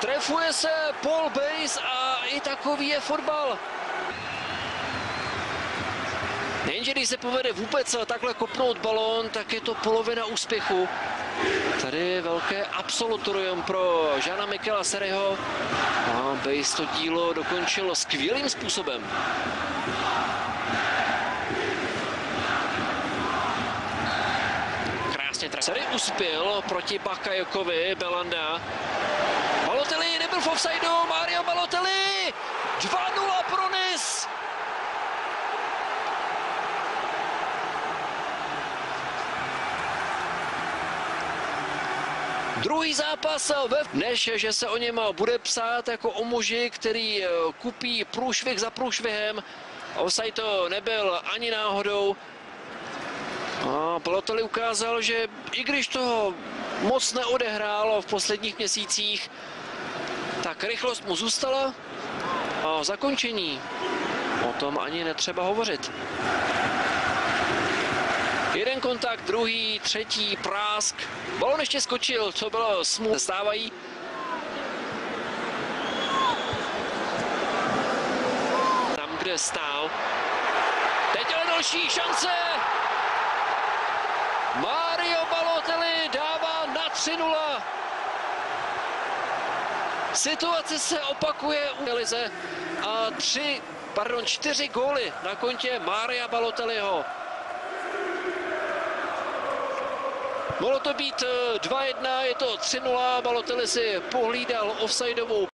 Trefuje se Paul Bass a i takový je fotbal. Nejenže když se povede vůbec takhle kopnout balón, tak je to polovina úspěchu. Tady je velké absolutorium pro Jeana Michela Seriho. A Bass to dílo dokončil skvělým způsobem. Krásně Seri uspěl proti Bakajokovi, Belanda. Balotelli nebyl v offsideu, Mario Balotelli! 2-0 pro Nice! Druhý zápas než že se o něm bude psát jako o muži, který kupí průšvih za průšvihem. Offside to nebyl ani náhodou. A Balotelli ukázal, že i když toho moc neodehrálo v posledních měsících, tak rychlost mu zůstala a zakončení o tom ani netřeba hovořit. Jeden kontakt, druhý, třetí, prásk. Balon ještě skočil, co bylo smutné. Stávají. Tam, kde stál. Teď ale další šance. Mario Balotelli dává na 3-0. Situace se opakuje u lize a 4 góly na kontě Maria Balotelliho. Mohlo to být 2-1, je to 3-0, Balotelli si pohlídal offsideovou